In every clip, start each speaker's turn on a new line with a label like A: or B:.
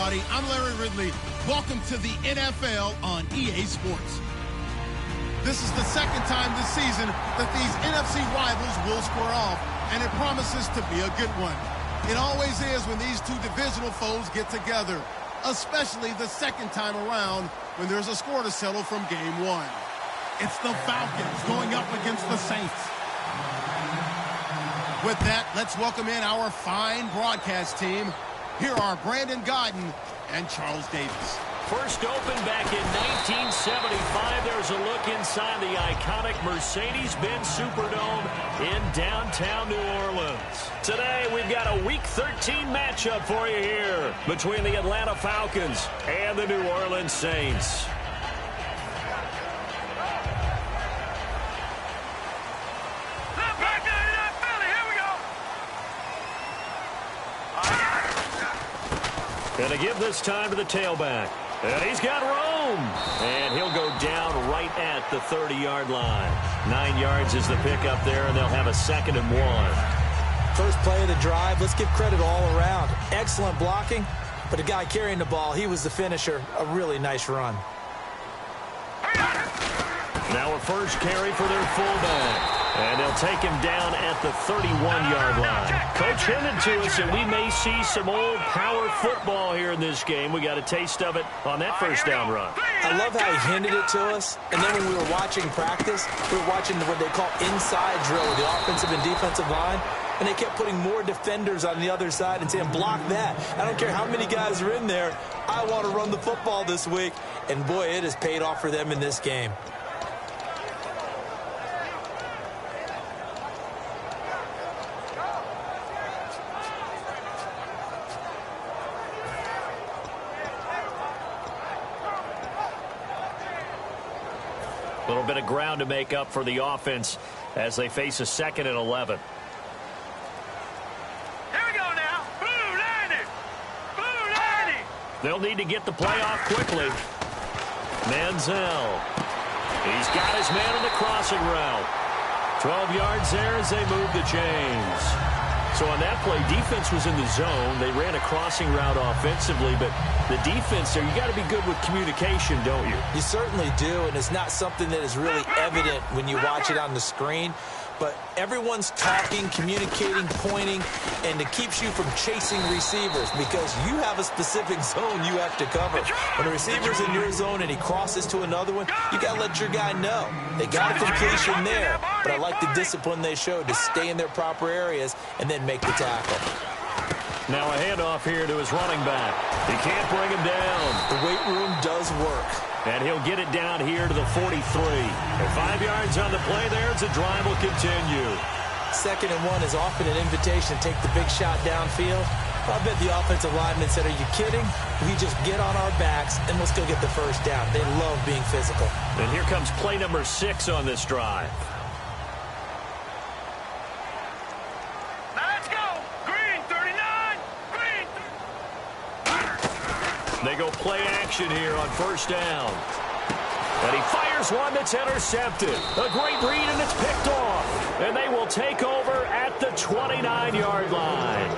A: everybody. I'm Larry Ridley. Welcome to the NFL on EA Sports. This is the second time this season that these NFC rivals will square off, and it promises to be a good one. It always is when these two divisional foes get together, especially the second time around when there's a score to settle from game one. It's the Falcons going up against the Saints. With that, let's welcome in our fine broadcast team. Here are Brandon Godden and Charles Davis.
B: First opened back in 1975. There's a look inside the iconic Mercedes-Benz Superdome in downtown New Orleans. Today, we've got a Week 13 matchup for you here between the Atlanta Falcons and the New Orleans Saints. Going to give this time to the tailback. And he's got room. And he'll go down right at the 30-yard line. 9 yards is the pickup there, and they'll have a 2nd and 1.
C: First play of the drive. Let's give credit all around. Excellent blocking, but the guy carrying the ball, he was the finisher. A really nice run.
B: Now a first carry for their fullback. And they'll take him down at the 31-yard line. Coach hinted to us that we may see some old power football here in this game. We got a taste of it on that first down run.
C: I love how he hinted it to us. And then when we were watching practice, we were watching what they call inside drill with the offensive and defensive line. And they kept putting more defenders on the other side and saying, block that. I don't care how many guys are in there. I want to run the football this week. And, boy, it has paid off for them in this game.
B: A little bit of ground to make up for the offense as they face a 2nd and 11.
D: Here we go now. Boom, landed. Boom, landed.
B: They'll need to get the play off quickly. Manziel. He's got his man on the crossing route. 12 yards there as they move the chains. So on that play, defense was in the zone. They ran a crossing route offensively, but the defense there, you got to be good with communication, don't you?
C: You certainly do, and it's not something that is really evident when you watch it on the screen. But everyone's talking, communicating, pointing, and it keeps you from chasing receivers because you have a specific zone you have to cover. When a receiver's in your zone and he crosses to another one, you got to let your guy know. They got a completion there, but I like the discipline they showed to stay in their proper areas and then make the tackle.
B: Now a handoff here to his running back. He can't bring him down.
C: The weight room does work.
B: And he'll get it down here to the 43. And 5 yards on the play there as the drive will continue.
C: 2nd and 1 is often an invitation to take the big shot downfield. I bet the offensive lineman said, are you kidding? We just get on our backs and let's go get the first down. They love being physical.
B: And here comes play number 6 on this drive.
D: Let's go. Green 39. Green.
B: They go play action here on first down. And he fires one that's intercepted. A great read, and it's picked off. And they will take over at the 29-yard line.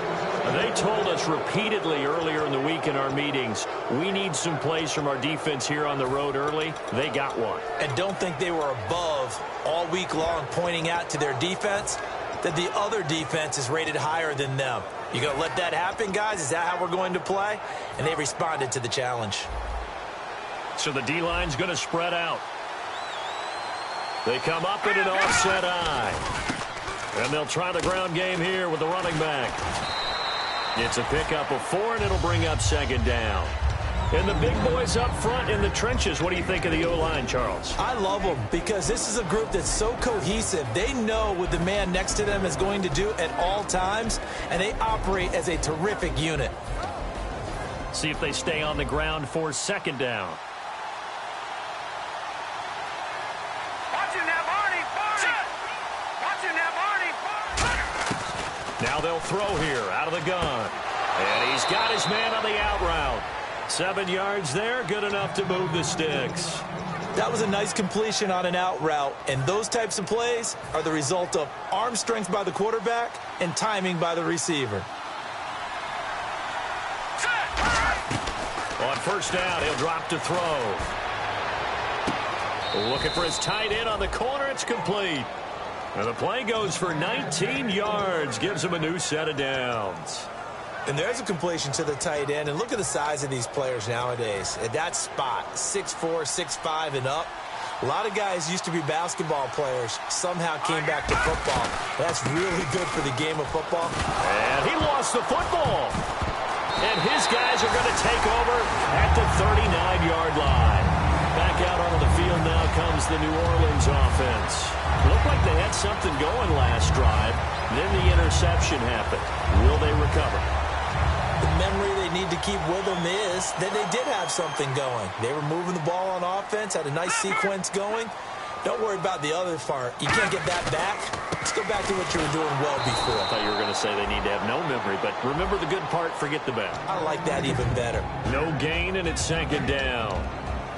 B: They told us repeatedly earlier in the week in our meetings, we need some plays from our defense here on the road early. They got one.
C: And don't think they were above all week long pointing out to their defense that the other defense is rated higher than them. You going to let that happen, guys? Is that how we're going to play? And they responded to the challenge.
B: So the D-line's going to spread out. They come up in an offset eye. And they'll try the ground game here with the running back. It's a pickup of 4, and it'll bring up 2nd down. And the big boys up front in the trenches. What do you think of the O-line, Charles?
C: I love them because this is a group that's so cohesive. They know what the man next to them is going to do at all times, and they operate as a terrific unit.
B: See if they stay on the ground for 2nd down.
D: Watching that Barney. Watching that Barney.
B: Now they'll throw here out of the gun. And he's got his man on the out route. 7 yards there, good enough to move the sticks.
C: That was a nice completion on an out route, and those types of plays are the result of arm strength by the quarterback and timing by the receiver.
B: On first down, he'll drop to throw. Looking for his tight end on the corner. It's complete. And the play goes for 19 yards. Gives him a new set of downs.
C: And there's a completion to the tight end. And look at the size of these players nowadays. At that spot, 6'4", 6'5", and up. A lot of guys used to be basketball players. Somehow came back to football. That's really good for the game of football.
B: And he lost the football. And his guys are going to take over at the 39-yard line. Back out onto the field now comes the New Orleans offense. Looked like they had something going last drive. Then the interception happened. Will they recover?
C: The memory they need to keep with them is that they did have something going. They were moving the ball on offense, had a nice sequence going. Don't worry about the other part. You can't get that back. Let's go back to what you were doing well before.
B: I thought you were going to say they need to have no memory, but remember the good part, forget the bad.
C: I like that even better.
B: No gain, and it's second down.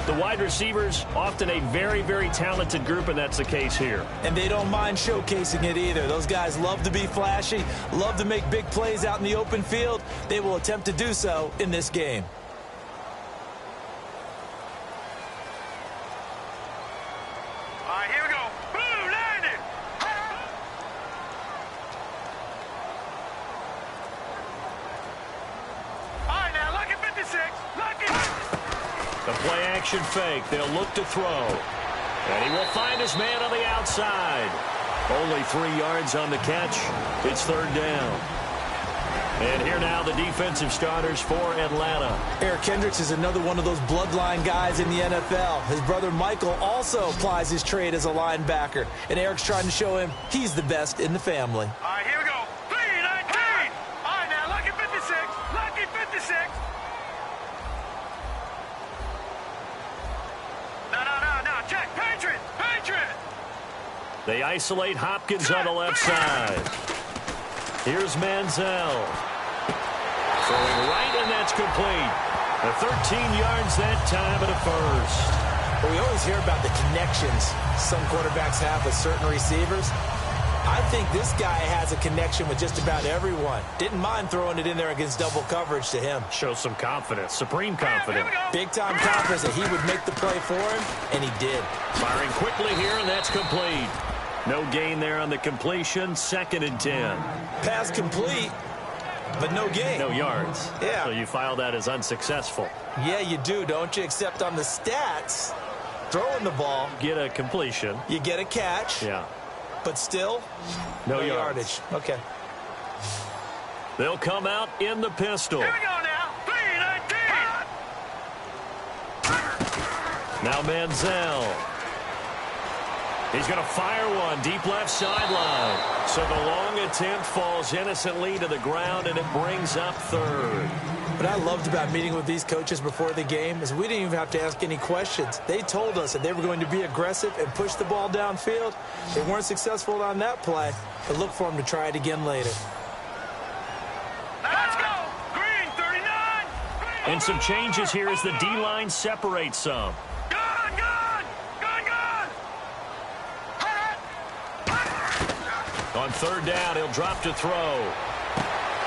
B: The wide receivers, often a very, very talented group, and that's the case here.
C: And they don't mind showcasing it either. Those guys love to be flashy, love to make big plays out in the open field. They will attempt to do so in this game.
D: All right, here we go. Boom, landed. All right, now, lucky 56. Lucky.
B: The play-action fake. They'll look to throw. And he will find his man on the outside. Only 3 yards on the catch. It's third down. And here now the defensive starters for Atlanta.
C: Eric Kendricks is another one of those bloodline guys in the NFL. His brother Michael also applies his trade as a linebacker. And Eric's trying to show him he's the best in the family.
D: All right, here we go. 3-19. All right, now, lucky 56. Lucky 56. No. Check. Patriot.
B: They isolate Hopkins on the left side. Here's Manziel. Throwing right, and that's complete. 13 yards that time and a first.
C: Well, we always hear about the connections some quarterbacks have with certain receivers. I think this guy has a connection with just about everyone. Didn't mind throwing it in there against double coverage to him.
B: Shows some confidence, supreme confidence.
C: Big-time confidence that he would make the play for him, and he did.
B: Firing quickly here, and that's complete. No gain there on the completion, 2nd and 10.
C: Pass complete, but no gain.
B: No yards.
C: Yeah.
B: So you file that as unsuccessful.
C: Yeah, you do, don't you? Except on the stats, throwing the ball.
B: Get a completion.
C: You get a catch.
B: Yeah.
C: But still, no yardage. Okay.
B: They'll come out in the pistol.
D: Here we go now. 3-19.
B: Now Manziel. He's going to fire one deep left sideline. So the long attempt falls innocently to the ground, and it brings up third.
C: What I loved about meeting with these coaches before the game is we didn't even have to ask any questions. They told us that they were going to be aggressive and push the ball downfield. They weren't successful on that play, but look for them to try it again later.
D: Let's go. Green, 39.
B: And some changes here as the D-line separates some.
D: Gun.
B: On third down, he'll drop to throw.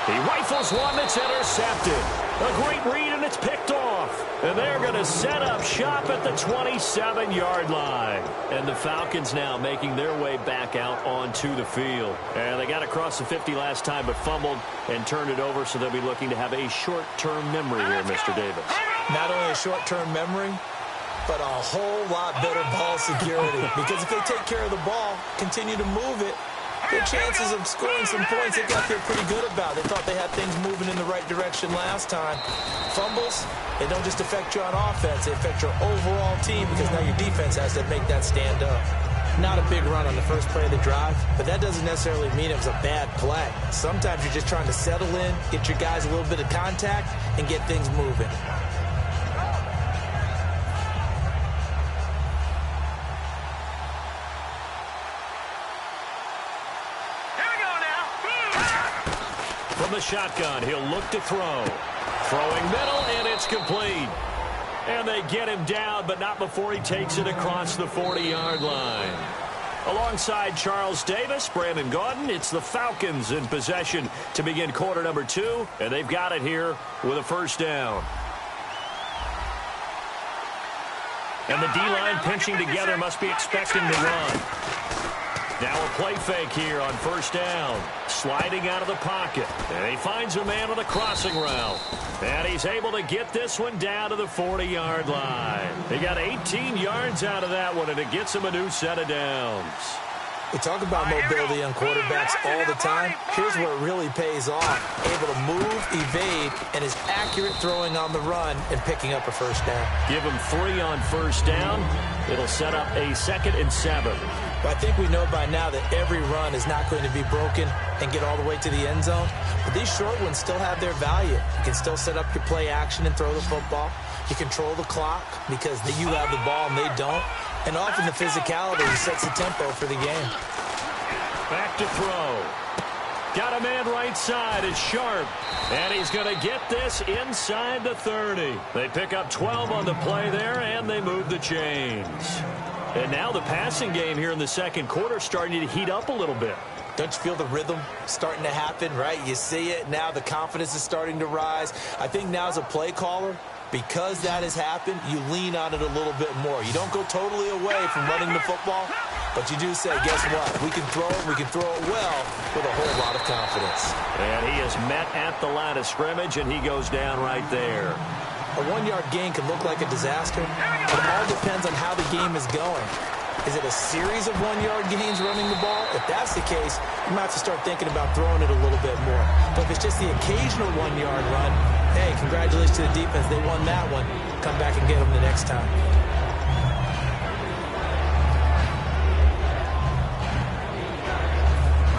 B: He rifles one that's intercepted. A great read, and it's picked off. And they're going to set up shop at the 27-yard line. And the Falcons now making their way back out onto the field. And they got across the 50 last time, but fumbled and turned it over, so they'll be looking to have a short-term memory here, Mr. Davis.
C: Not only a short-term memory, but a whole lot better ball security. Because if they take care of the ball, continue to move it, their chances of scoring some points, they've got to feel pretty good about. They thought they had things moving in the right direction last time. Fumbles, they don't just affect you on offense. They affect your overall team because now your defense has to make that stand up. Not a big run on the first play of the drive, but that doesn't necessarily mean it was a bad play. Sometimes you're just trying to settle in, get your guys a little bit of contact, and get things moving.
B: From the shotgun, he'll look to throw. Throwing middle, and it's complete. And they get him down, but not before he takes it across the 40-yard line. Alongside Charles Davis, Brandon Gaudin, it's the Falcons in possession to begin quarter number 2, and they've got it here with a first down. And the D-line pinching together must be expecting the run. Now a play fake here on first down. Sliding out of the pocket. And he finds a man on the crossing route. And he's able to get this one down to the 40-yard line. He got 18 yards out of that one, and it gets him a new set of downs.
C: We talk about mobility on quarterbacks all the time. Here's where it really pays off. Able to move, evade, and is accurate throwing on the run and picking up a first down.
B: Give him 3 on first down. It'll set up a 2nd and 7.
C: But I think we know by now that every run is not going to be broken and get all the way to the end zone. But these short ones still have their value. You can still set up your play action and throw the football. You control the clock because you have the ball and they don't. And often the physicality sets the tempo for the game.
B: Back to throw. Got a man right side. It's Sharp. And he's going to get this inside the 30. They pick up 12 on the play there, and they move the chains. And now the passing game here in the second quarter starting to heat up a little bit.
C: Don't you feel the rhythm starting to happen, right? You see it. Now the confidence is starting to rise. I think now as a play caller, because that has happened, you lean on it a little bit more. You don't go totally away from running the football, but you do say, guess what? We can throw it. We can throw it well with a whole lot of confidence.
B: And he is met at the line of scrimmage, and he goes down right there.
C: A 1-yard gain can look like a disaster, but it all depends on how the game is going. Is it a series of 1-yard gains running the ball? If that's the case, you might have to start thinking about throwing it a little bit more. But if it's just the occasional 1-yard run, hey, congratulations to the defense. They won that one. Come back and get them the next time.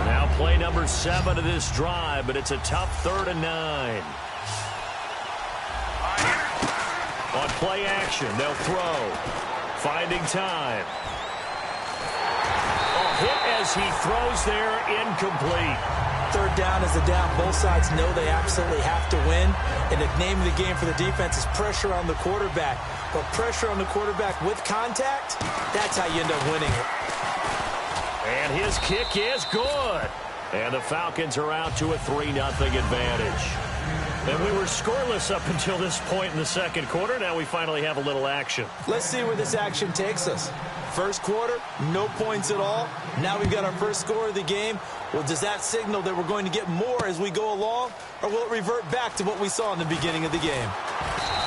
B: Now play number 7 of this drive, but it's a tough 3rd and 9. On play action, they'll throw. Finding time. Hit as he throws there, incomplete.
C: 3rd down is a down. Both sides know they absolutely have to win. And the name of the game for the defense is pressure on the quarterback. But pressure on the quarterback with contact, that's how you end up winning it.
B: And his kick is good. And the Falcons are out to a 3-0 advantage. And we were scoreless up until this point in the second quarter. Now we finally have a little action.
C: Let's see where this action takes us. First quarter, no points at all. Now we've got our first score of the game. Well, does that signal that we're going to get more as we go along? Or will it revert back to what we saw in the beginning of the game?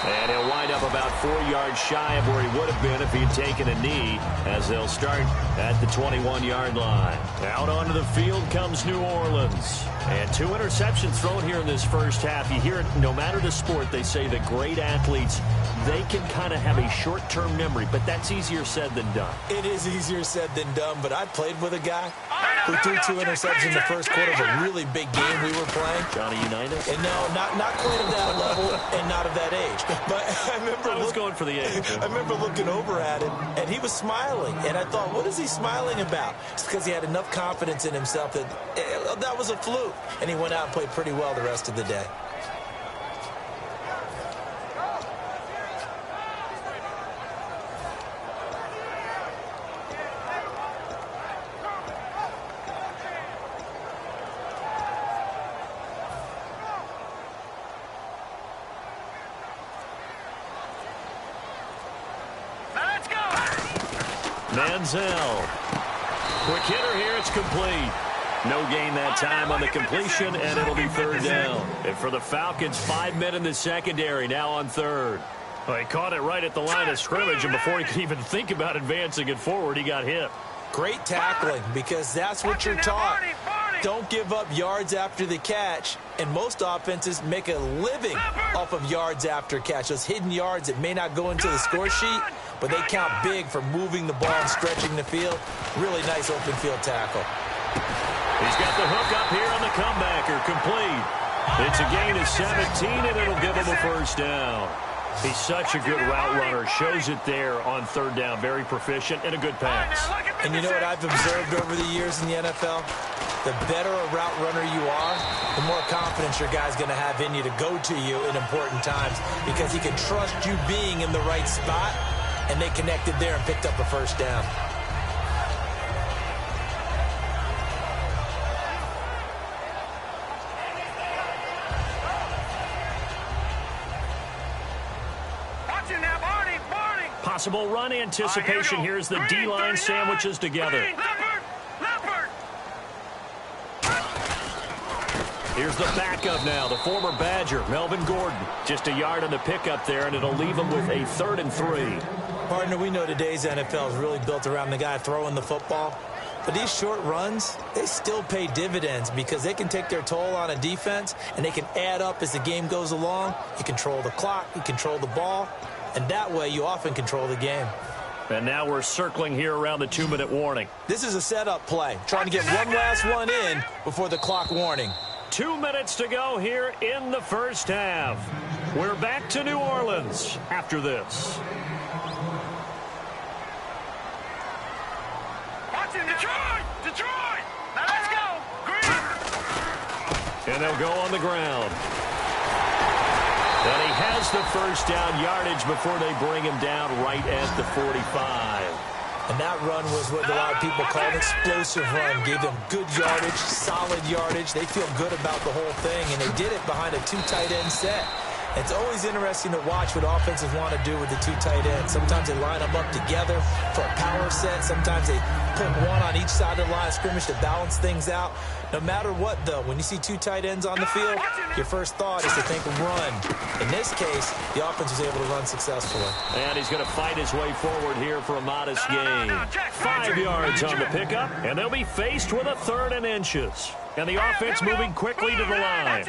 B: And he'll wind up about 4 yards shy of where he would have been if he'd taken a knee, as they'll start at the 21-yard line. Out onto the field comes New Orleans. And 2 interceptions thrown here in this first half. You hear it, no matter the sport, they say that great athletes, they can kind of have a short-term memory, but that's easier said than done.
C: It is easier said than done, but I played with a guy who threw 2 interceptions in the first quarter of a really big game we were playing.
B: Johnny Unitas?
C: And no, not quite of that level and not of that age. But I was
B: going for the age.
C: I remember looking over at him, and he was smiling. And I thought, what is he smiling about? It's because he had enough confidence in himself that that was a fluke. And he went out and played pretty well the rest of the day.
B: Manziel. Quick hitter here. It's complete. No gain that time on the completion, and it'll be 3rd down. And for the Falcons, 5 men in the secondary, now on 3rd. Well, he caught it right at the line of scrimmage, and before he could even think about advancing it forward, he got hit.
C: Great tackling, because that's what you're taught. Don't give up yards after the catch, and most offenses make a living off of yards after catch. Those hidden yards that may not go into the score sheet, but they count big for moving the ball and stretching the field. Really nice open field tackle.
B: He's got the hook up here on the comebacker, complete. It's a gain of 17, and it'll give him a 1st down. He's such a good route runner. Shows it there on 3rd down. Very proficient and a good pass.
C: And you know what I've observed over the years in the NFL? The better a route runner you are, the more confidence your guy's going to have in you to go to you in important times, because he can trust you being in the right spot, and they connected there and picked up a 1st down.
B: possible run anticipation. Here's the D-line sandwiches together. Here's the backup now, the former Badger, Melvin Gordon. Just a yard on the pickup there, and it'll leave him with a 3rd and 3.
C: Partner, we know today's NFL is really built around the guy throwing the football. But these short runs, they still pay dividends because they can take their toll on a defense, and they can add up as the game goes along. You control the clock, you control the ball, and that way you often control the game.
B: And now we're circling here around the 2-minute warning.
C: This is a setup play, trying to get one last one in before the clock warning.
B: 2 minutes to go here in the first half. We're back to New Orleans after this.
D: Detroit! Now let's go! Green!
B: And they'll go on the ground. And he has the first down yardage before they bring him down right at the 45.
C: And that run was what a lot of people call an explosive run. Gave them good yardage, solid yardage. They feel good about the whole thing, and they did it behind a 2 tight end set. It's always interesting to watch what offenses want to do with the 2 tight ends. Sometimes they line them up together for a power set. Sometimes they put one on each side of the line of scrimmage to balance things out. No matter what, though, when you see 2 tight ends on the field, your first thought is to think run. In this case, the offense was able to run successfully.
B: And he's going to fight his way forward here for a modest gain. 5 yards on the pickup, and they'll be faced with a 3rd and inches. And the offense moving quickly to the line.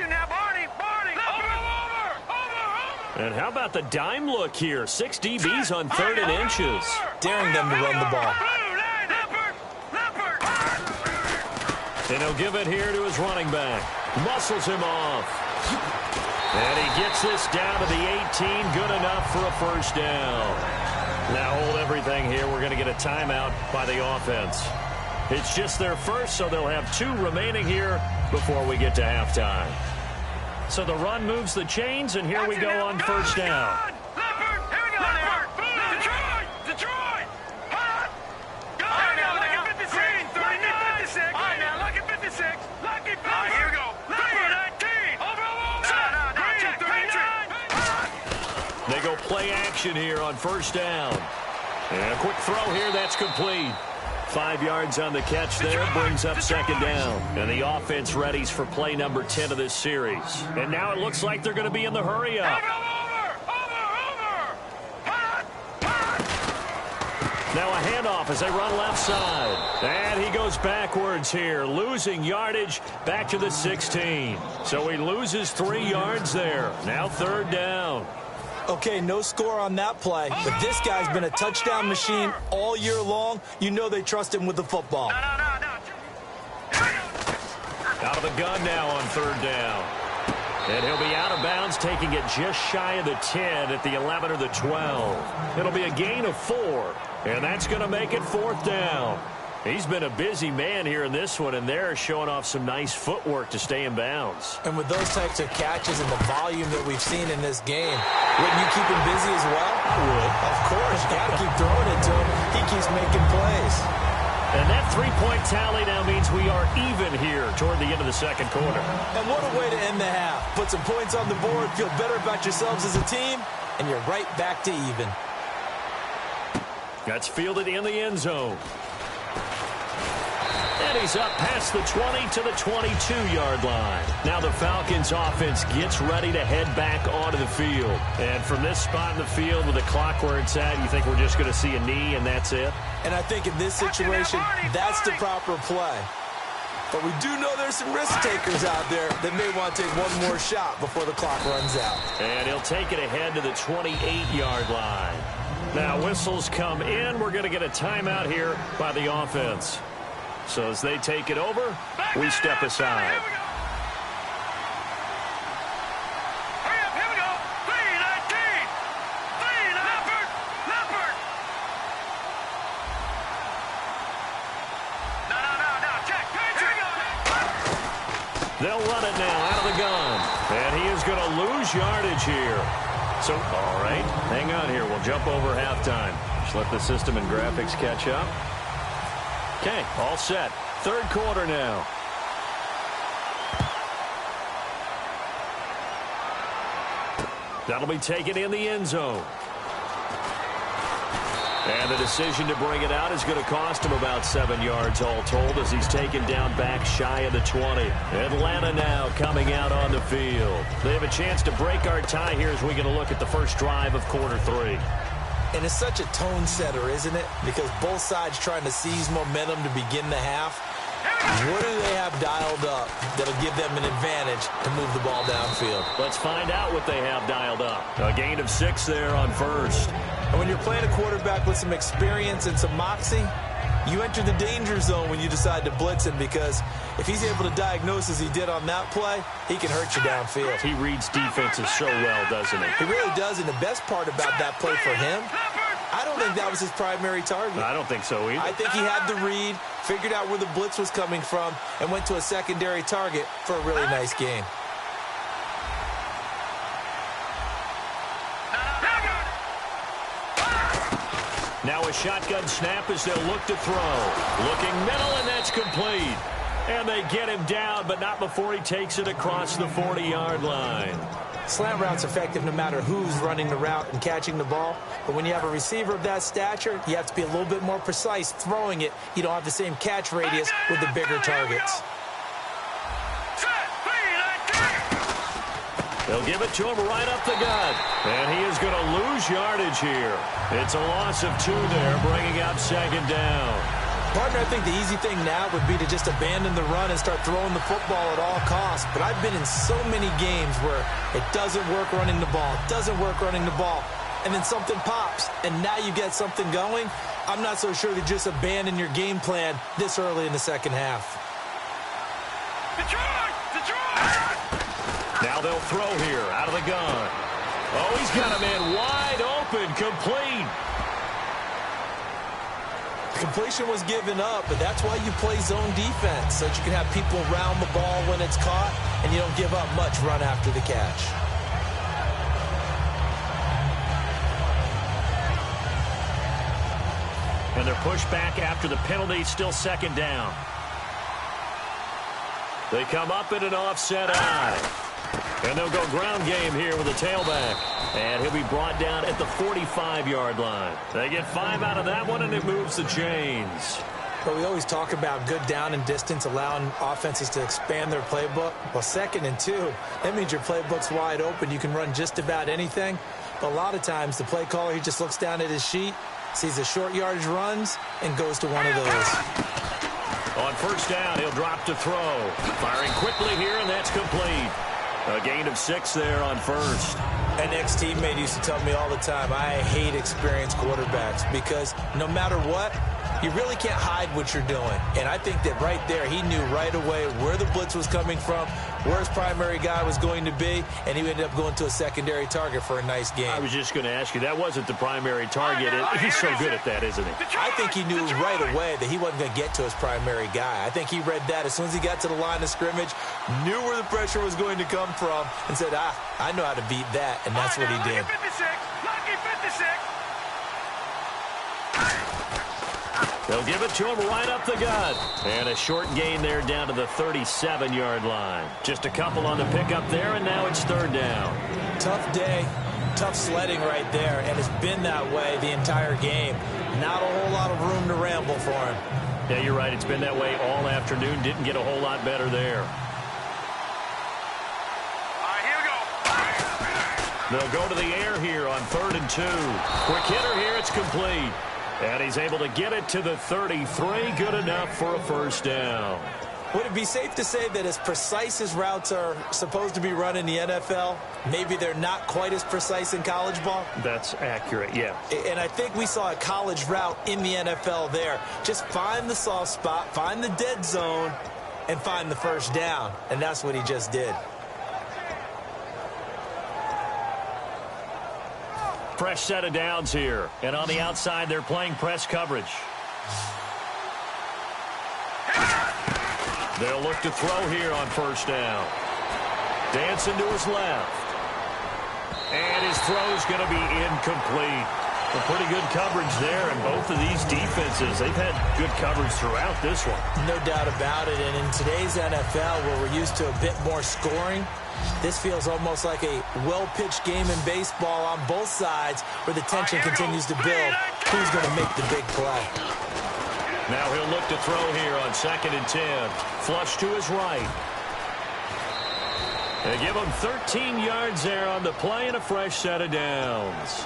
B: And how about the dime look here? 6 DBs on 3rd and inches.
C: Daring them to run the ball.
B: And he'll give it here to his running back. Muscles him off. And he gets this down to the 18. Good enough for a first down. Now hold everything here. We're going to get a timeout by the offense. It's just their first, so they'll have 2 remaining here before we get to halftime. So the run moves the chains, and here we go on first down.
D: Detroit! Here we go.
B: They go play action here on first down. And a quick throw here, that's complete. 5 yards on the catch there, brings up 2nd down. And the offense readies for play number 10 of this series. And now it looks like they're going to be in the hurry up. Now a handoff as they run left side. And he goes backwards here, losing yardage back to the 16. So he loses 3 yards there. Now 3rd down.
C: Okay, no score on that play, but this guy's been a touchdown machine all year long. You know they trust him with the football.
B: Out of the gun now on 3rd down. And he'll be out of bounds, taking it just shy of the 10 at the 11 or the 12. It'll be a gain of 4, and that's going to make it 4th down. He's been a busy man here in this one, and they're showing off some nice footwork to stay in bounds.
C: And with those types of catches and the volume that we've seen in this game, wouldn't you keep him busy as well?
B: I would.
C: Of course, you got to keep throwing it to him. He keeps making plays.
B: And that 3-point tally now means we are even here toward the end of the 2nd quarter.
C: And what a way to end the half. Put some points on the board, feel better about yourselves as a team, and you're right back to even.
B: That's fielded in the end zone. And he's up past the 20 to the 22-yard line. Now the Falcons offense gets ready to head back onto the field. And from this spot in the field with the clock where it's at, you think we're just going to see a knee and that's it?
C: And I think in this situation, that's the proper play. But we do know there's some risk takers out there that may want to take one more shot before the clock runs out.
B: And he'll take it ahead to the 28-yard line. Now whistles come in. We're going to get a timeout here by the offense. So as they take it over, we step aside. They'll run it now out of the gun. And he is going to lose yardage here. So, all right, hang on here. We'll jump over halftime. Just let the system and graphics catch up. Okay, all set. 3rd quarter now. That'll be taken in the end zone. And the decision to bring it out is going to cost him about 7 yards all told as he's taken down back shy of the 20. Atlanta now coming out on the field. They have a chance to break our tie here as we get a look at the first drive of quarter 3.
C: And it's such a tone setter, isn't it? Because both sides trying to seize momentum to begin the half. What do they have dialed up that'll give them an advantage to move the ball downfield?
B: Let's find out what they have dialed up. A gain of 6 there on first.
C: And when you're playing a quarterback with some experience and some moxie, you enter the danger zone when you decide to blitz him, because if he's able to diagnose as he did on that play, he can hurt you downfield.
B: He reads defenses so well, doesn't he?
C: He really does, and the best part about that play for him, I don't think that was his primary target.
B: I don't think so either.
C: I think he had the read, figured out where the blitz was coming from, and went to a secondary target for a really nice gain.
B: Now a shotgun snap as they'll look to throw. Looking middle, and that's complete. And they get him down, but not before he takes it across the 40-yard line.
C: Slant route's effective no matter who's running the route and catching the ball. But when you have a receiver of that stature, you have to be a little bit more precise throwing it. You don't have the same catch radius with the bigger targets.
B: They'll give it to him right up the gut. And he is going to lose yardage here. It's a loss of 2 there, bringing out second down.
C: Partner, I think the easy thing now would be to just abandon the run and start throwing the football at all costs. But I've been in so many games where it doesn't work running the ball, and then something pops, and now you get something going. I'm not so sure to just abandon your game plan this early in the second half.
B: Now they'll throw here out of the gun. Oh, he's got a man wide open, complete.
C: Completion was given up, but that's why you play zone defense, so that you can have people around the ball when it's caught, and you don't give up much run after the catch.
B: And they're pushed back after the penalty, still second down. They come up in an offset eye. And they'll go ground game here with a tailback. And he'll be brought down at the 45-yard line. They get 5 out of that one, and it moves the chains.
C: But we always talk about good down and distance, allowing offenses to expand their playbook. Well, 2nd and 2, that means your playbook's wide open. You can run just about anything. But a lot of times, the play caller, he just looks down at his sheet, sees the short yardage runs, and goes to one of those.
B: On first down, he'll drop to throw. Firing quickly here, and that's complete. A gain of 6 there on first.
C: An ex-teammate used to tell me all the time, I hate experienced quarterbacks, because no matter what, you really can't hide what you're doing. And I think that right there, he knew right away where the blitz was coming from, where his primary guy was going to be, and he ended up going to a secondary target for a nice game.
B: I was just going to ask you, that wasn't the primary target. He's so good at that, isn't he?
C: I think he knew right away that he wasn't going to get to his primary guy. I think he read that as soon as he got to the line of scrimmage, knew where the pressure was going to come from, and said, I know how to beat that, and that's what he did.
D: Lucky 56.
B: They'll give it to him right up the gut. And a short gain there down to the 37-yard line. Just a couple on the pickup there, and now it's 3rd down.
C: Tough day, tough sledding right there, and it's been that way the entire game. Not a whole lot of room to ramble for him.
B: Yeah, you're right. It's been that way all afternoon. Didn't get a whole lot better there. They'll go to the air here on 3rd and 2. Quick hitter here. It's complete. And he's able to get it to the 33. Good enough for a first down.
C: Would it be safe to say that as precise as routes are supposed to be run in the NFL, maybe they're not quite as precise in college ball?
B: That's accurate, yeah.
C: And I think we saw a college route in the NFL there. Just find the soft spot, find the dead zone, and find the first down. And that's what he just did.
B: Fresh set of downs here. And on the outside, they're playing press coverage. They'll look to throw here on first down. Dancing to his left. And his throw's going to be incomplete. A pretty good coverage there, and both of these defenses, they've had good coverage throughout this one.
C: No doubt about it, and in today's NFL, where we're used to a bit more scoring, this feels almost like a well-pitched game in baseball on both sides, where the tension continues to build who's going to make the big play.
B: Now he'll look to throw here on 2nd and 10. Flush to his right. They give him 13 yards there on the play and a fresh set of downs.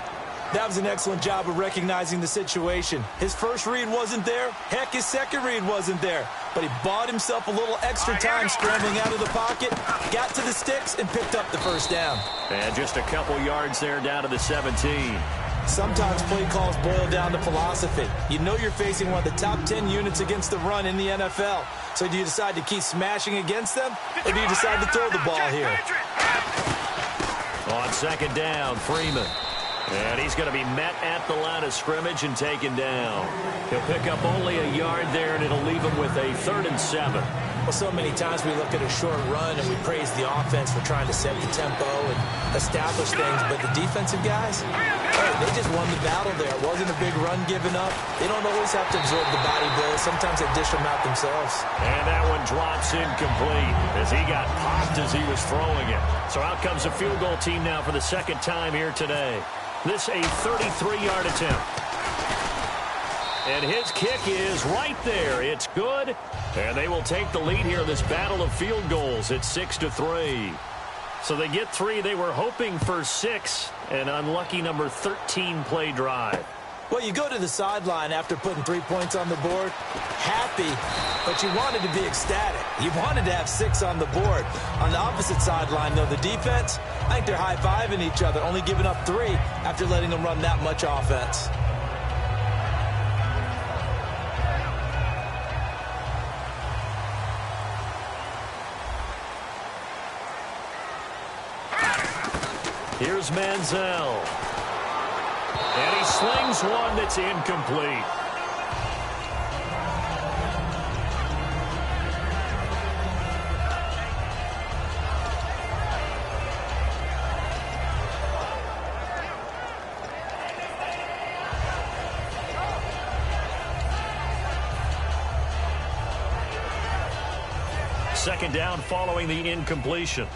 C: That was an excellent job of recognizing the situation. His first read wasn't there. Heck, his second read wasn't there. But he bought himself a little extra time scrambling out of the pocket, got to the sticks, and picked up the first down.
B: And just a couple yards there down to the 17.
C: Sometimes play calls boil down to philosophy. You know you're facing one of the top 10 units against the run in the NFL. So do you decide to keep smashing against them, or do you decide to throw the ball here?
B: On 2nd down, Freeman. And he's going to be met at the line of scrimmage and taken down. He'll pick up only a yard there, and it'll leave him with a 3rd and 7.
C: Well, so many times we look at a short run and we praise the offense for trying to set the tempo and establish things, but the defensive guys, hey, they just won the battle there. It wasn't a big run given up. They don't always have to absorb the body blows. Sometimes they dish them out themselves.
B: And that one drops incomplete as he got popped as he was throwing it. So out comes a field goal team now for the 2nd time here today. This a 33-yard attempt. And his kick is right there. It's good. And they will take the lead here in this battle of field goals at 6-3. So they get 3. They were hoping for 6. An unlucky number 13 play drive.
C: Well, you go to the sideline after putting 3 points on the board, happy, but you wanted to be ecstatic. You wanted to have 6 on the board. On the opposite sideline, though, the defense, I think they're high-fiving each other, only giving up 3 after letting them run that much offense.
B: Here's Manziel. And he slings one that's incomplete. Second down following the incompletion.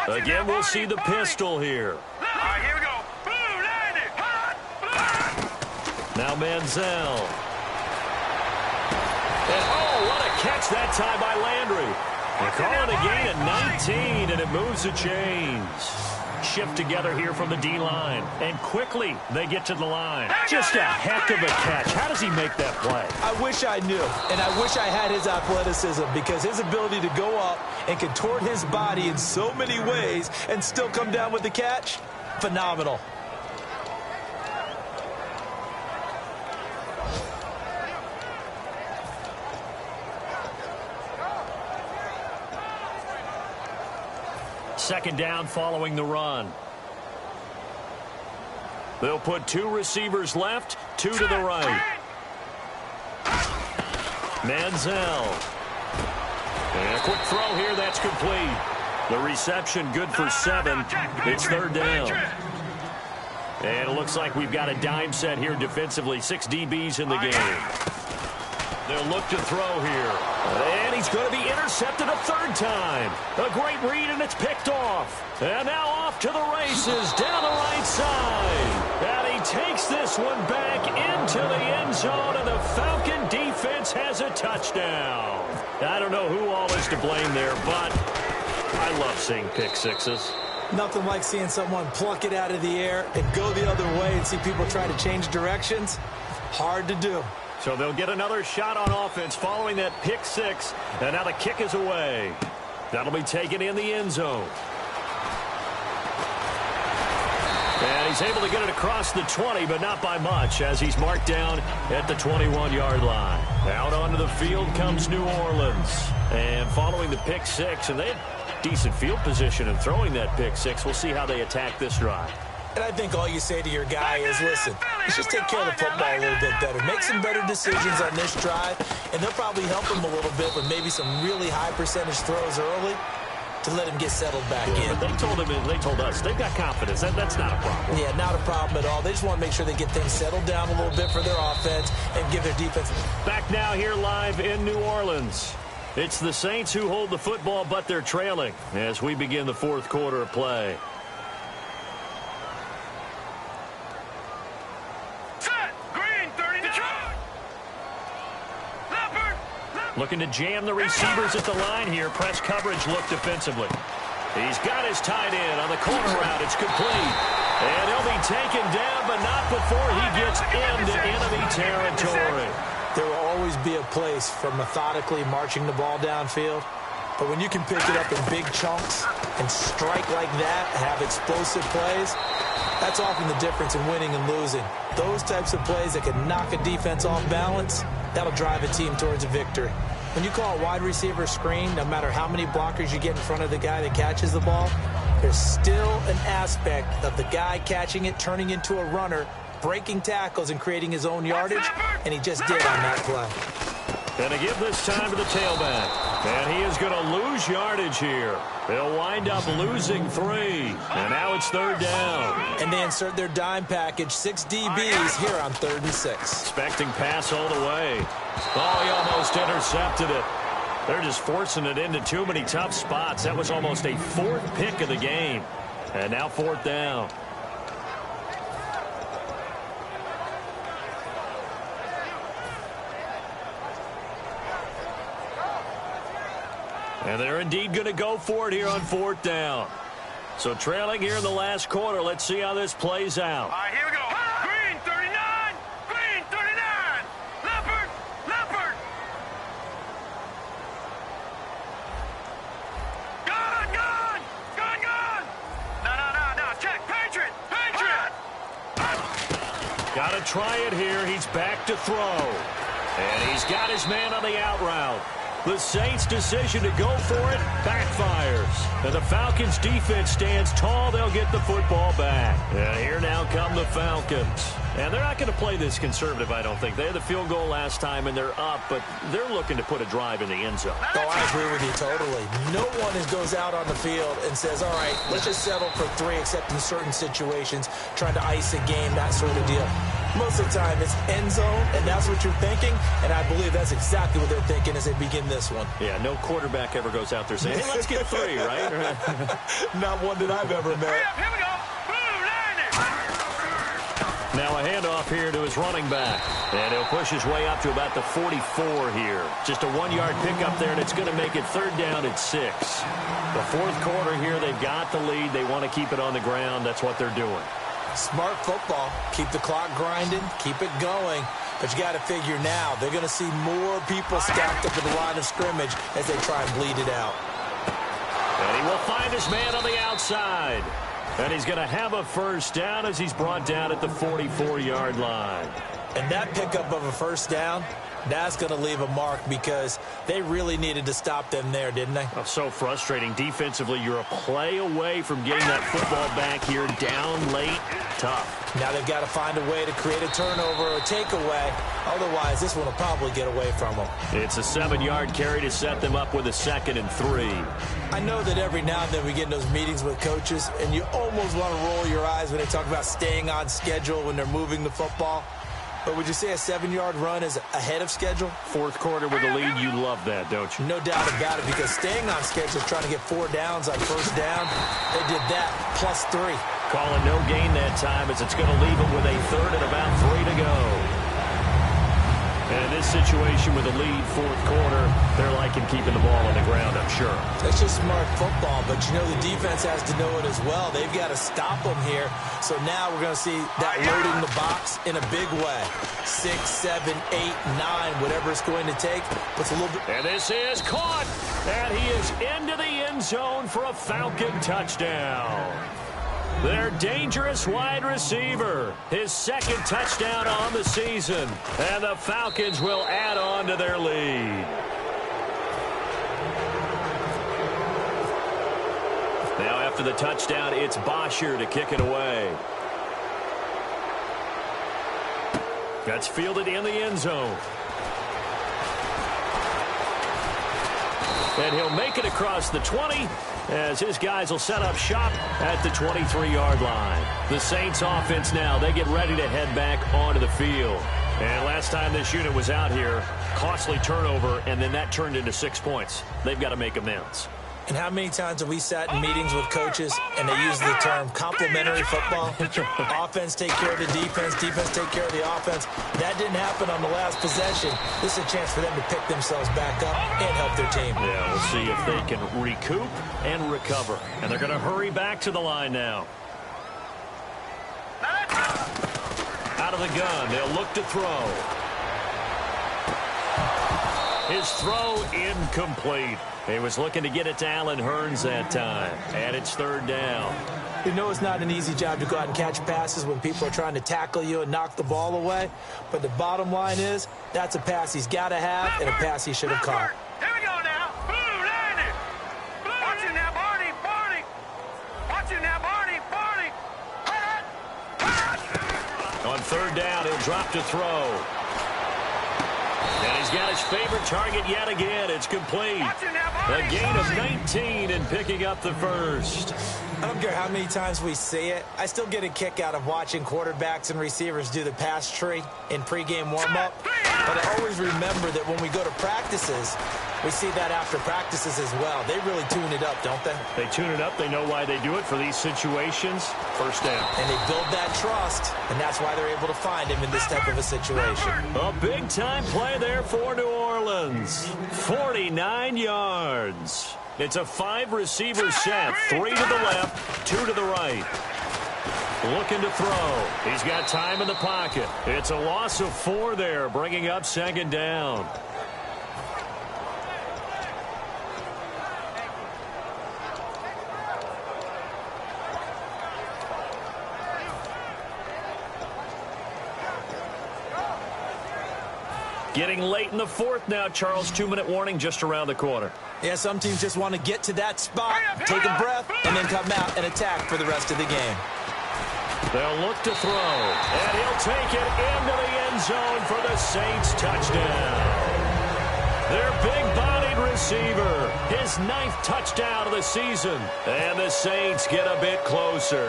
B: Again, we'll see the pistol here.
D: All right, here we go. Blue, landed.
B: Now Manziel. And oh, what a catch that time by Landry. They call it a gain of 19, and it moves the chains. Shift together here from the D-line. And quickly, they get to the line. Just a heck of a catch. How does he make that play?
C: I wish I knew, and I wish I had his athleticism, because his ability to go up and contort his body in so many ways and still come down with the catch, phenomenal.
B: Second down following the run. They'll put 2 receivers left, 2 to the right. Manziel. And a quick throw here, that's complete. The reception good for 7. It's 3rd down. And it looks like we've got a dime set here defensively. 6 DBs in the game. They'll look to throw here. And he's going to be intercepted a 3rd time. A great read, and it's picked off. And now off to the races down the right side. And he takes this one back into the end zone, and the Falcon defense has a touchdown. I don't know who all is to blame there, but I love seeing pick sixes.
C: Nothing like seeing someone pluck it out of the air and go the other way and see people try to change directions. Hard to do.
B: So they'll get another shot on offense following that pick 6. And now the kick is away. That'll be taken in the end zone. And he's able to get it across the 20, but not by much, as he's marked down at the 21-yard line. Out onto the field comes New Orleans. And following the pick 6, and they had decent field position in throwing that pick 6. We'll see how they attack this drive.
C: And I think all you say to your guy is, listen, let's just take care of the football a little bit better. Make some better decisions on this drive, and they'll probably help him a little bit with maybe some really high percentage throws early to let him get settled back in.
B: But they told us they've got confidence. That's not a problem.
C: Yeah, not a problem at all. They just want to make sure they get things settled down a little bit for their offense and give their defense.
B: Back now here live in New Orleans. It's the Saints who hold the football, but they're trailing as we begin the 4th quarter of play. Looking to jam the receivers at the line here. Press coverage look defensively. He's got his tight end on the corner route. It's complete. And he'll be taken down, but not before he gets into enemy territory.
C: There will always be a place for methodically marching the ball downfield. But when you can pick it up in big chunks and strike like that, have explosive plays, that's often the difference in winning and losing. Those types of plays that can knock a defense off balance, that'll drive a team towards a victory. When you call a wide receiver screen, no matter how many blockers you get in front of the guy that catches the ball, there's still an aspect of the guy catching it, turning into a runner, breaking tackles and creating his own yardage, and he just did on that play.
B: And to give this time to the tailback. And he is going to lose yardage here. They'll wind up losing 3. And now it's 3rd down.
C: And they insert their dime package, 6 DBs here on 3rd and 6.
B: Expecting pass all the way. Oh, he almost intercepted it. They're just forcing it into too many tough spots. That was almost a 4th pick of the game. And now 4th down. And they're indeed going to go for it here on 4th down. So trailing here in the last quarter. Let's see how this plays out.
D: All right, here we go. Green 39. Green 39. Leopard. Leopard. Gun. Gun. Gun. Gun. No. Check. Patriot. Patriot.
B: Got to try it here. He's back to throw. And he's got his man on the out route. The Saints' decision to go for it backfires. And the Falcons' defense stands tall. They'll get the football back. And here now come the Falcons. And they're not going to play this conservative, I don't think. They had the field goal last time, and they're up, but they're looking to put a drive in the end zone.
C: Oh, I agree with you totally. No one goes out on the field and says, all right, let's just settle for 3, except in certain situations, trying to ice a game, that sort of deal. Most of the time, it's end zone, and that's what you're thinking, and I believe that's exactly what they're thinking as they begin this one.
B: Yeah, no quarterback ever goes out there saying, hey, let's get 3, right?
C: Not one that I've ever met.
D: Here we go. Boom, landing.
B: Now a handoff here to his running back. And he'll push his way up to about the 44 here. Just a 1-yard pickup there, and it's going to make it 3rd down at 6. The 4th quarter here, they've got the lead. They want to keep it on the ground. That's what they're doing.
C: Smart football. Keep the clock grinding. Keep it going. But you got to figure now, they're going to see more people stacked up at the line of scrimmage as they try and bleed it out.
B: And he will find his man on the outside. And he's going to have a 1st down as he's brought down at the 44-yard line.
C: And that pickup of a 1st down, that's going to leave a mark because they really needed to stop them there, didn't they?
B: Oh, so frustrating. Defensively, you're a play away from getting that football back here down late. Tough.
C: Now they've got to find a way to create a turnover or a takeaway. Otherwise, this one will probably get away from them.
B: It's a 7-yard carry to set them up with a 2nd and 3.
C: I know that every now and then we get in those meetings with coaches, and you almost want to roll your eyes when they talk about staying on schedule when they're moving the football. But would you say a 7-yard run is ahead of schedule?
B: 4th quarter with a lead, you love that, don't you?
C: No doubt about it, because staying on schedule, trying to get 4 downs on 1st down, they did that plus 3.
B: Calling no gain that time as it's going to leave them with a 3rd and about 3 to go. And in this situation with a lead 4th quarter, they're liking keeping the ball on the ground, I'm sure.
C: That's just smart football, but you know the defense has to know it as well. They've got to stop them here. So now we're going to see that loading the box in a big way. 6, 7, 8, 9, whatever it's going to take. It's a little bit.
B: And this is caught. And he is into the end zone for a Falcon touchdown. Their dangerous wide receiver, his 2nd touchdown on the season. And the Falcons will add on to their lead. Now after the touchdown, it's Bosher to kick it away. That's fielded in the end zone. And he'll make it across the 20 as his guys will set up shop at the 23-yard line. The Saints offense now, they get ready to head back onto the field. And last time this unit was out here, costly turnover, and then that turned into 6 points. They've got to make amends.
C: And how many times have we sat in meetings with coaches and they use the term complementary football? Offense take care of the defense, defense take care of the offense. That didn't happen on the last possession. This is a chance for them to pick themselves back up and help their team.
B: Yeah, we'll see if they can recoup and recover. And they're going to hurry back to the line now. Out of the gun, they'll look to throw. His throw incomplete. He was looking to get it to Allen Hurns that time. And it's third down.
C: You know it's not an easy job to go out and catch passes when people are trying to tackle you and knock the ball away. But the bottom line is, that's a pass he's got to have and a pass he should have caught.
D: Here we go now. Blue, landed. Watching now, Barney, Barney. Watching now, Barney, Barney.
B: On third down, he'll drop to throw. And he's got his favorite target yet again. It's complete. A gain of 19 and picking up the first.
C: I don't care how many times we see it. I still get a kick out of watching quarterbacks and receivers do the pass tree in pregame warm-up. But I always remember that when we go to practices, we see that after practices as well. They really tune it up, don't they?
B: They tune it up. They know why they do it for these situations. First down.
C: And they build that trust, and that's why they're able to find him in this type of a situation.
B: A big-time play there for New Orleans. 49 yards. It's a 5-receiver set. 3 to the left, 2 to the right. Looking to throw. He's got time in the pocket. It's a loss of 4 there, bringing up second down. Getting late in the fourth now, Charles. 2-minute warning just around the corner.
C: Yeah, some teams just want to get to that spot, take a breath, and then come out and attack for the rest of the game.
B: They'll look to throw, and he'll take it into the end zone for the Saints touchdown. Their big-bodied receiver, his 9th touchdown of the season, and the Saints get a bit closer.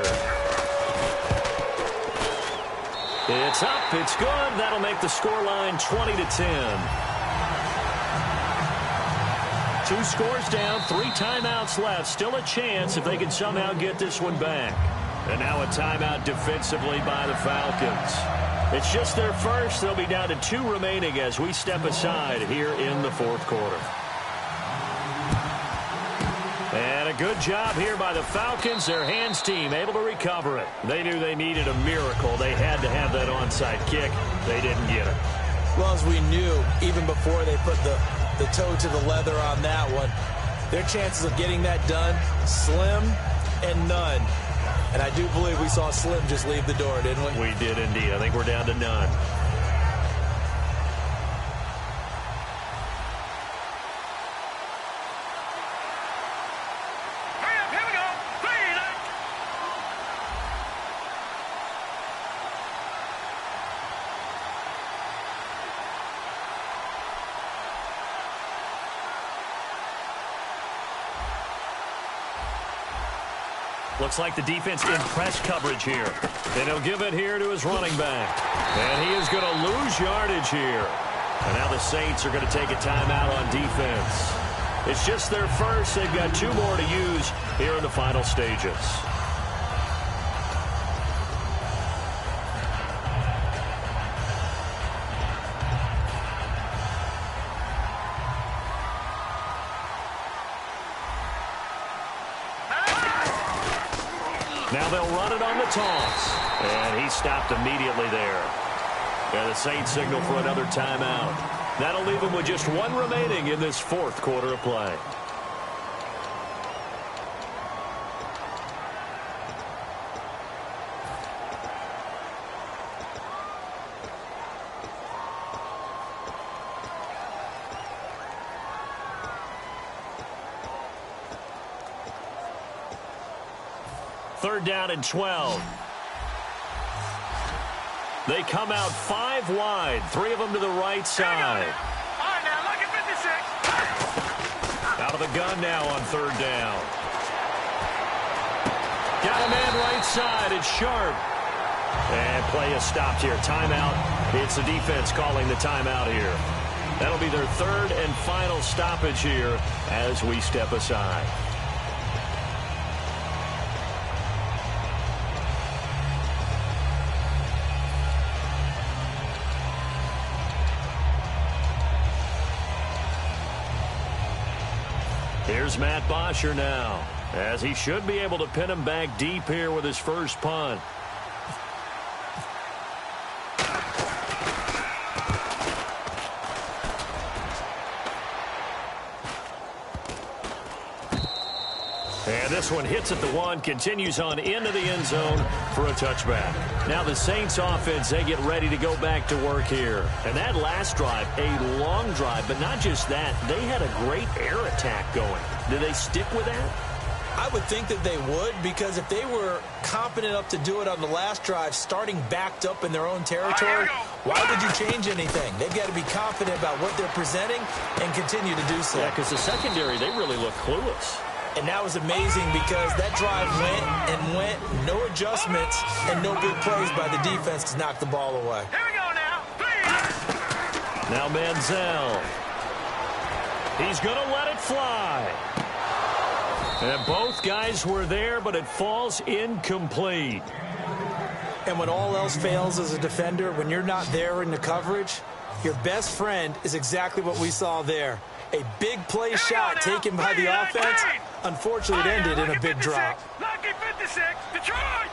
B: It's up, it's good. That'll make the scoreline 20-10. 2 scores down, 3 timeouts left. Still a chance if they can somehow get this one back. And now a timeout defensively by the Falcons. It's just their first. They'll be down to 2 remaining as we step aside here in the fourth quarter. And a good job here by the Falcons. Their hands team able to recover it. They knew they needed a miracle. They had to have that onside kick. They didn't get it.
C: Well, as we knew, even before they put the toe to the leather on that one, their chances of getting that done, slim and none. And I do believe we saw Slim just leave the door, didn't we?
B: We did indeed. I think we're down to none. Looks like the defense in press coverage here. And he'll give it here to his running back. And he is going to lose yardage here. And now the Saints are going to take a timeout on defense. It's just their first. They've got 2 more to use here in the final stages. Now they'll run it on the toss. And he stopped immediately there. And the Saints signal for another timeout. That'll leave them with just 1 remaining in this fourth quarter of play. Third down and 12. They come out 5 wide, 3 of them to the right side.
D: All right, now look at 56.
B: Out of the gun now on third down. Got a man right side. It's Sharp. And play is stopped here. Timeout. It's the defense calling the timeout here. That'll be their third and final stoppage here as we step aside. Here's Matt Bosher now, as he should be able to pin him back deep here with his first punt. And this one hits at the one, continues on into the end zone for a touchback. Now the Saints offense, they get ready to go back to work here. And that last drive, a long drive, but not just that, they had a great air attack going. Did they stick with that?
C: I would think that they would, because if they were competent enough to do it on the last drive, starting backed up in their own territory, why would you change anything? They've got to be confident about what they're presenting and continue to do so.
B: Yeah, because the secondary, they really look clueless.
C: And that was amazing because that drive went and went, no adjustments, and no big plays by the defense to knock the ball away.
D: Here we go now.
B: Now Manziel. He's going to let it fly. And both guys were there, but it falls incomplete.
C: And when all else fails as a defender, when you're not there in the coverage, your best friend is exactly what we saw there. A big play shot taken by the offense. Unfortunately, it ended in a big drop.
D: Lucky 56. Detroit.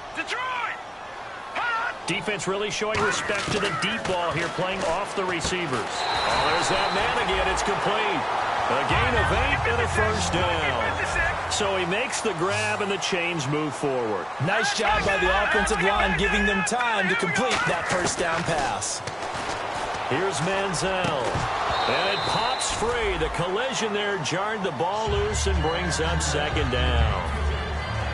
B: Defense really showing respect to the deep ball here, playing off the receivers. Oh, there's that man again. It's complete. A gain of 8 and a first down. So he makes the grab and the chains move forward.
C: Nice job by the offensive line, giving them time to complete that first down pass.
B: Here's Manziel. And it pops free. The collision there jarred the ball loose and brings up second down.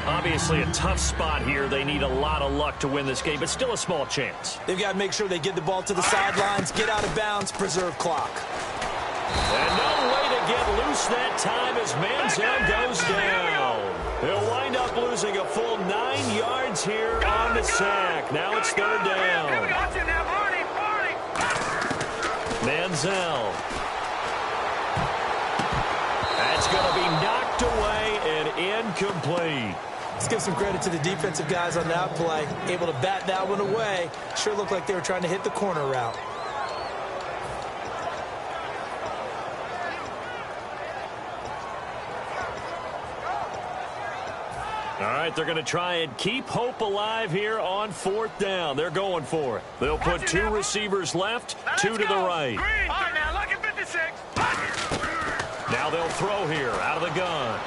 B: Obviously a tough spot here. They need a lot of luck to win this game, but still a small chance.
C: They've got to make sure they get the ball to the sidelines, get out of bounds, preserve clock.
B: And no way to get loose that time as Manziel goes down. He'll wind up losing a full 9 yards here on the sack. Now it's third down. Manziel. That's going to be knocked away and incomplete.
C: Let's give some credit to the defensive guys on that play. Able to bat that one away. Sure looked like they were trying to hit the corner route.
B: All right, they're going to try and keep hope alive here on fourth down. They're going for it. They'll put 2 receivers left, 2 to the right.
D: All right, now, lucky 56.
B: Now they'll throw here out of the gun.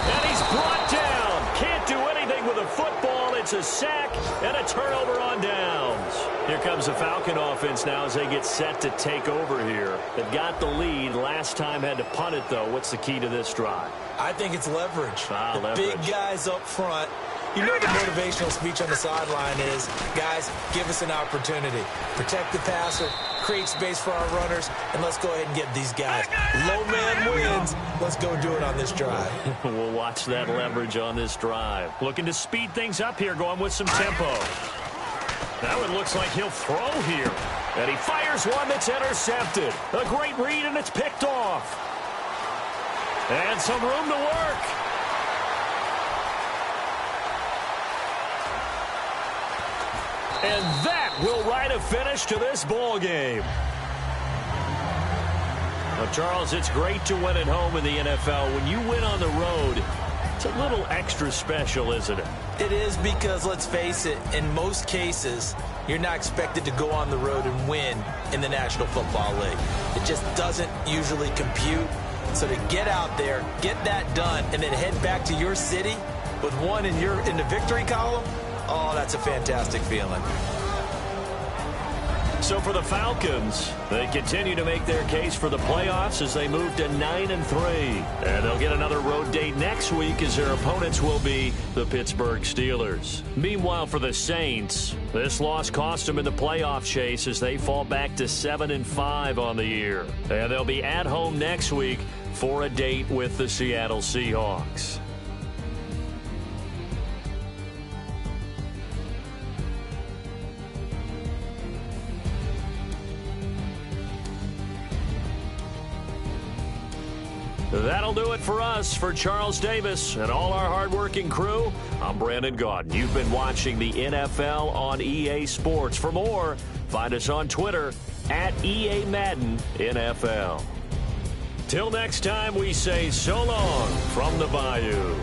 B: And he's brought down. Can't do anything with a football. It's a sack and a turnover on downs. Here comes the Falcon offense now as they get set to take over here. They've got the lead. Last time had to punt it, though. What's the key to this drive?
C: I think it's leverage.
B: Leverage.
C: Big guys up front. You know the motivational speech on the sideline is, guys, give us an opportunity. Protect the passer, create space for our runners, and let's go ahead and get these guys. Low man wins. Let's go do it on this drive.
B: We'll watch that leverage on this drive. Looking to speed things up here, going with some tempo. Now it looks like he'll throw here. And he fires one that's intercepted. A great read, and it's picked off. And some room to work. And that will write a finish to this ball game. Now, Charles, it's great to win at home in the NFL. When you win on the road, it's a little extra special, isn't it?
C: It is, because, let's face it, in most cases, you're not expected to go on the road and win in the National Football League. It just doesn't usually compute. So to get out there, get that done, and then head back to your city with one in the victory column, oh, that's a fantastic feeling.
B: So for the Falcons, they continue to make their case for the playoffs as they move to 9-3. And they'll get another road date next week as their opponents will be the Pittsburgh Steelers. Meanwhile, for the Saints, this loss cost them in the playoff chase as they fall back to 7-5 on the year. And they'll be at home next week for a date with the Seattle Seahawks. That'll do it for us. For Charles Davis and all our hardworking crew, I'm Brandon Gaudin. You've been watching the NFL on EA Sports. For more, find us on Twitter @EA Madden NFL. Till next time, we say so long from the Bayou.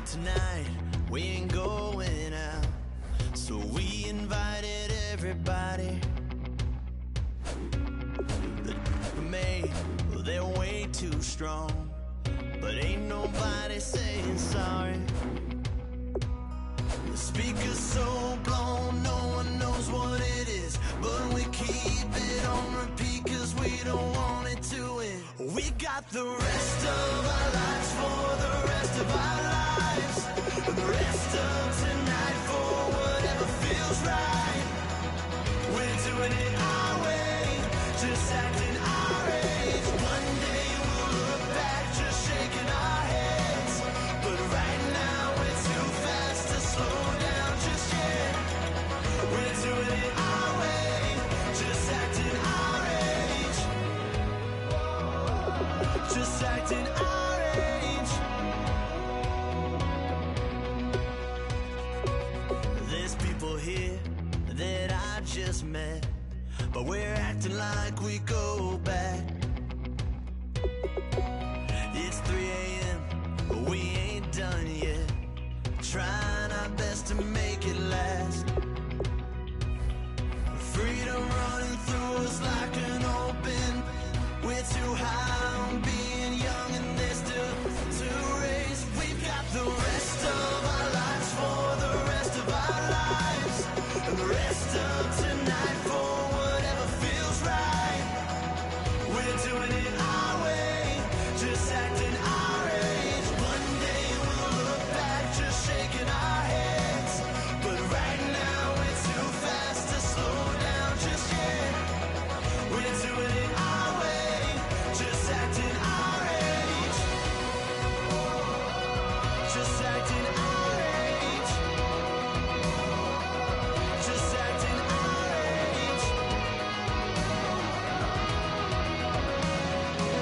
E: Tonight we ain't going out, so we invited everybody. The made, well, they're way too strong, but ain't nobody saying sorry. The speaker's so blown, no one knows what it is, but we keep it on repeat 'cause we don't want it to end. We got the rest of our lives for the rest of our lives, and the rest of tonight for whatever feels right. We're doing it our way, just acting our age. One day we'll look back just shaking our heads, but right now we're too fast to slow down just yet. We're doing it our way, just acting our age, just acting our age. There's people here that I just met, but we're acting like we go back. It's 3 a.m., but we ain't done yet, trying our best to make it last. Freedom running through us like an open. We're too high on being young and there's still to race. We've got the rest of our lives for the rest of our lives, and the rest of tonight for whatever feels right. We're doing it our way, just acting our age. One day we'll look back just shaking our heads, but right now we're too fast to slow down just yet. We're doing it our way, just acting our age, just acting our age, just acting our age.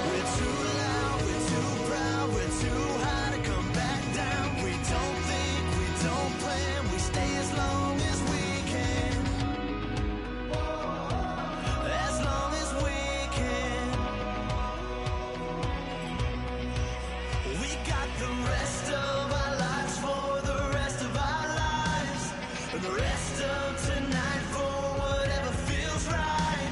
E: We're too loud, we're too proud, we're too high to come back down. We don't think, we don't plan, we stay as long as we can, as long as we can. We got the rest of our lives for the rest of our lives, and the rest of tonight for whatever feels right.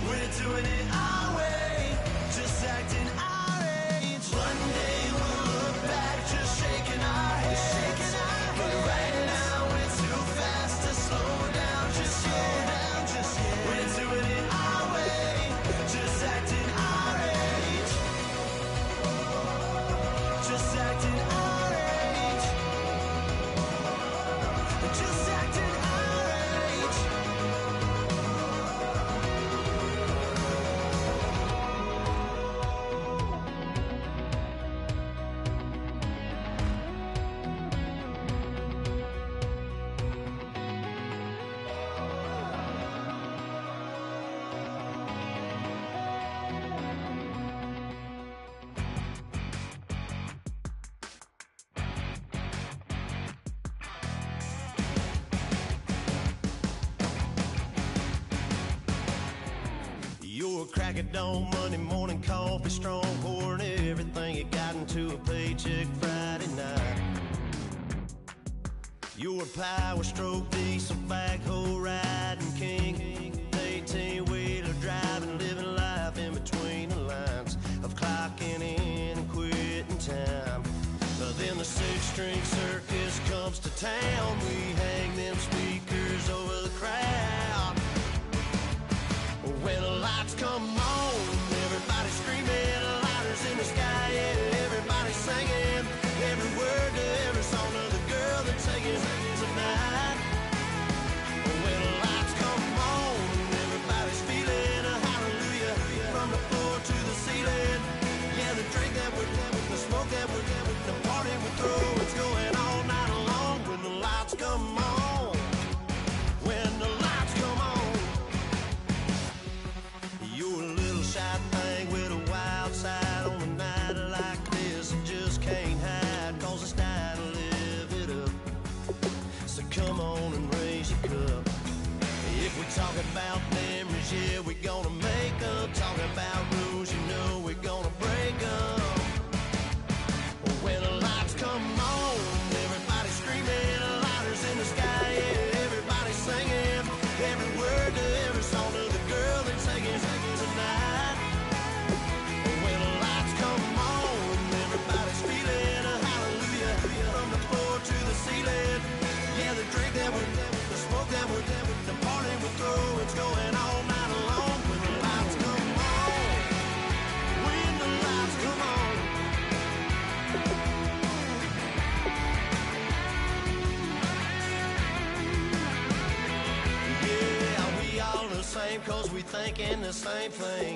E: We're doing it our way, just acting our age. One day we'll look back just shaking our heads, but right now we're too fast to slow down just yet. We're doing it our way, just acting our age, just acting our age, just acting our age. You're a crack at dawn, Monday morning coffee strong, pouring everything you got into a paycheck Friday night. You're a power stroke, diesel backhoe riding king, 18-wheeler driving, living life in between the lines of clocking in and quitting time. Then the six-string circus comes to town, we hang them speakers over the crowd. When the lights come on, everybody screaming, lighters in the sky, yeah, everybody singing, every cause we thinking the same thing.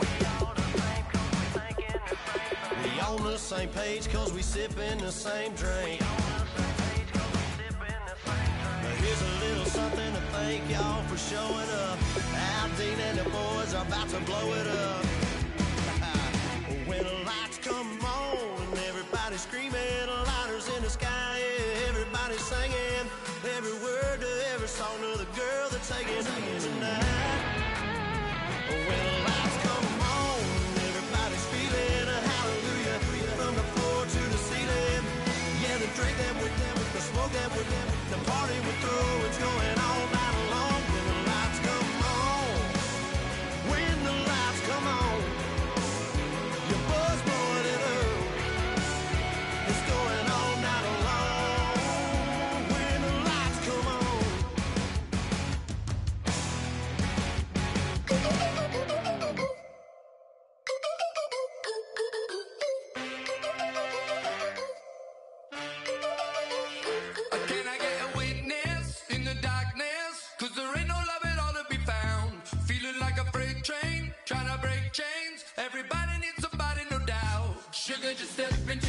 E: We on the same page cause we sipping the same drink. Now here's a little something to thank y'all for showing up. Al Dean and the boys are about to blow it up. When the lights come on and everybody's screaming, lighters in the sky, yeah, everybody's singing every word to every song of the girl they're taking home tonight. When the lights come on, everybody's feeling a hallelujah from the floor to the ceiling. Yeah, the drink that with them, the smoke that with them, the party we're through, it's going all night long. When the lights come on, when the lights come on, you buzz more than earth. It's going all night long. When the lights come on.
F: Can I get a witness in the darkness? Cause there ain't no love at all to be found. Feeling like a freight train, trying to break chains. Everybody needs somebody, no doubt. Sugar, just step into